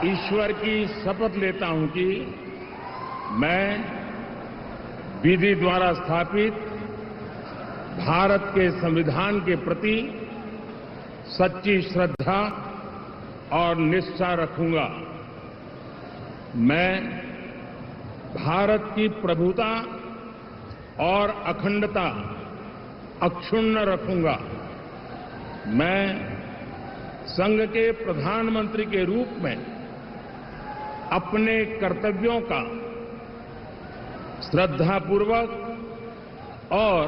ईश्वर की शपथ लेता हूं कि मैं विधि द्वारा स्थापित भारत के संविधान के प्रति सच्ची श्रद्धा और निष्ठा रखूंगा। मैं भारत की प्रभुता और अखंडता अक्षुण्ण रखूंगा। मैं संघ के प्रधानमंत्री के रूप में अपने कर्तव्यों का श्रद्धापूर्वक और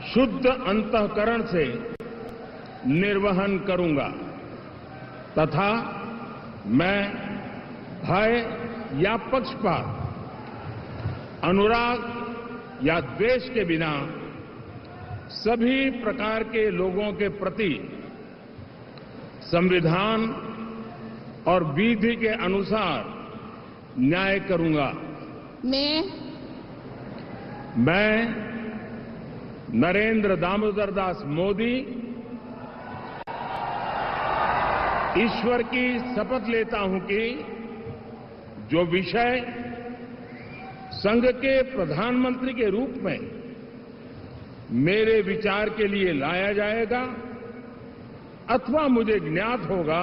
शुद्ध अंतःकरण से निर्वहन करूंगा तथा मैं भय या पक्षपात, अनुराग या द्वेष के बिना सभी प्रकार के लोगों के प्रति संविधान और विधि के अनुसार न्याय करूंगा। मैं नरेंद्र दामोदर दास मोदी ईश्वर की शपथ लेता हूं कि जो विषय संघ के प्रधानमंत्री के रूप में मेरे विचार के लिए लाया जाएगा अथवा मुझे ज्ञात होगा,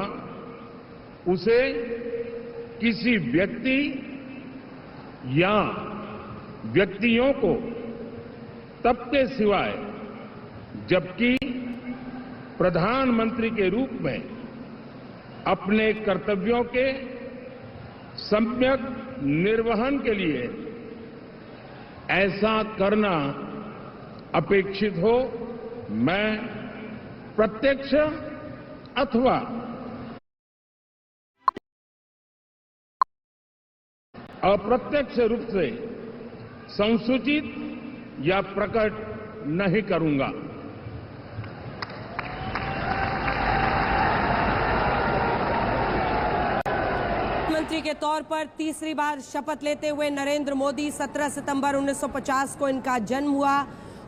उसे किसी व्यक्ति या व्यक्तियों को तब के सिवाय जबकि प्रधानमंत्री के रूप में अपने कर्तव्यों के सम्यक निर्वहन के लिए ऐसा करना अपेक्षित हो, मैं प्रत्यक्ष अथवा अप्रत्यक्ष रूप से संसूचित या प्रकट नहीं करूंगा। मुख्यमंत्री के तौर पर तीसरी बार शपथ लेते हुए नरेंद्र मोदी 17 सितंबर 1950 को इनका जन्म हुआ।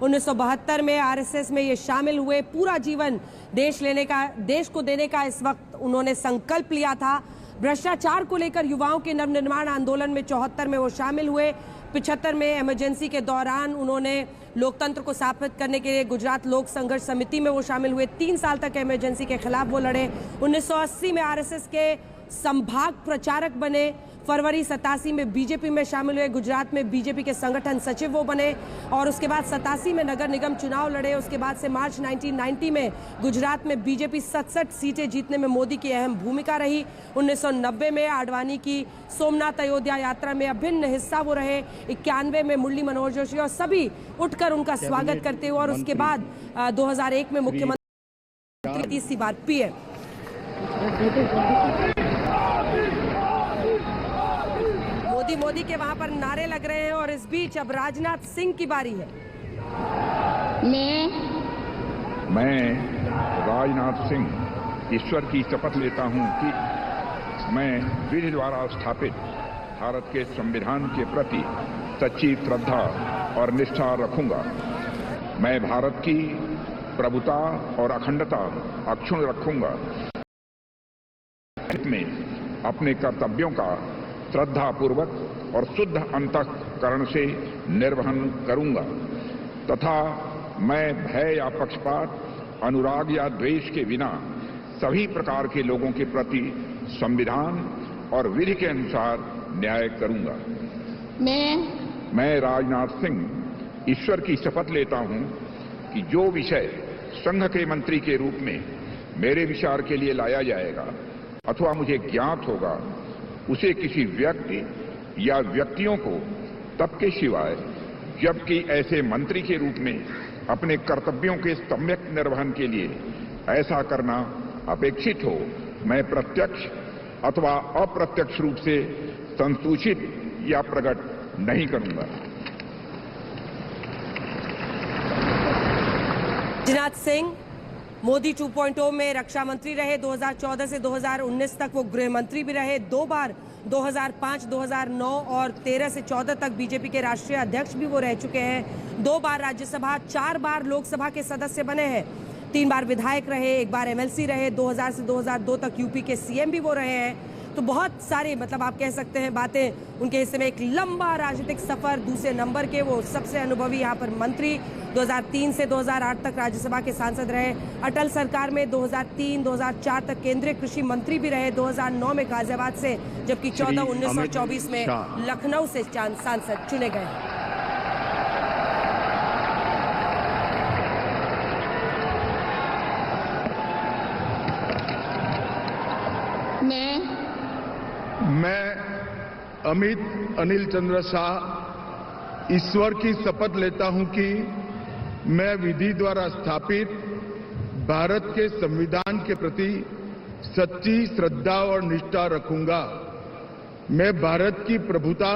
1972 में आरएसएस में ये शामिल हुए। पूरा जीवन देश को देने का इस वक्त उन्होंने संकल्प लिया था। भ्रष्टाचार को लेकर युवाओं के नवनिर्माण आंदोलन में 74 में वो शामिल हुए। 75 में इमरजेंसी के दौरान उन्होंने लोकतंत्र को स्थापित करने के लिए गुजरात लोक संघर्ष समिति में वो शामिल हुए। 3 साल तक इमरजेंसी के खिलाफ वो लड़े। 1980 में आरएसएस के संभाग प्रचारक बने। फरवरी 87 में बीजेपी में शामिल हुए। गुजरात में बीजेपी के संगठन सचिव वो बने और उसके बाद 87 में नगर निगम चुनाव लड़े। उसके बाद से मार्च 1990 में गुजरात में बीजेपी 67 सीटें जीतने में मोदी की अहम भूमिका रही। 1990 में आडवाणी की सोमनाथ अयोध्या यात्रा में अभिन्न हिस्सा वो रहे। 91 में मुरली मनोहर जोशी और सभी उठकर उनका स्वागत करते हुए और उसके बाद 2001 में मुख्यमंत्री, तीसरी बार पीएम। मोदी के वहां पर नारे लग रहे हैं और इस बीच अब राजनाथ सिंह की बारी है। मैं राजनाथ सिंह ईश्वर की शपथ लेता हूं कि मैं विधि द्वारा स्थापित भारत के संविधान के प्रति सच्ची श्रद्धा और निष्ठा रखूंगा। मैं भारत की प्रभुता और अखंडता अक्षुण्ण रखूंगा। में अपने कर्तव्यों का श्रद्धापूर्वक और शुद्ध अंतःकरण से निर्वहन करूंगा तथा मैं भय या पक्षपात, अनुराग या द्वेष के बिना सभी प्रकार के लोगों के प्रति संविधान और विधि के अनुसार न्याय करूंगा। मैं राजनाथ सिंह ईश्वर की शपथ लेता हूं कि जो विषय संघ के मंत्री के रूप में मेरे विचार के लिए लाया जाएगा अथवा मुझे ज्ञात होगा, उसे किसी व्यक्ति या व्यक्तियों को तब के सिवाय जबकि ऐसे मंत्री के रूप में अपने कर्तव्यों के सम्यक निर्वहन के लिए ऐसा करना अपेक्षित हो, मैं प्रत्यक्ष अथवा अप्रत्यक्ष रूप से संसूचित या प्रकट नहीं करूंगा। राजनाथ सिंह मोदी 2.0 में रक्षा मंत्री रहे। 2014 से 2019 तक वो गृह मंत्री भी रहे। 2 बार 2005, 2009 और 13 से 14 तक बीजेपी के राष्ट्रीय अध्यक्ष भी वो रह चुके हैं। 2 बार राज्यसभा, 4 बार लोकसभा के सदस्य बने हैं। 3 बार विधायक रहे, 1 बार एमएलसी रहे। 2000 से 2002 तक यूपी के सीएम भी वो रहे हैं। तो बहुत सारे मतलब आप कह सकते हैं बातें उनके हिस्से में। एक लंबा राजनीतिक सफर, दूसरे नंबर के वो सबसे अनुभवी यहाँ पर मंत्री। 2003 से 2008 तक राज्यसभा के सांसद रहे। अटल सरकार में 2003-2004 तक केंद्रीय कृषि मंत्री भी रहे। 2009 में गाजियाबाद से, जबकि 1924 में लखनऊ से सांसद चुने गए। मैं अमित अनिल चंद्र शाह ईश्वर की शपथ लेता हूं कि मैं विधि द्वारा स्थापित भारत के संविधान के प्रति सच्ची श्रद्धा और निष्ठा रखूंगा। मैं भारत की प्रभुता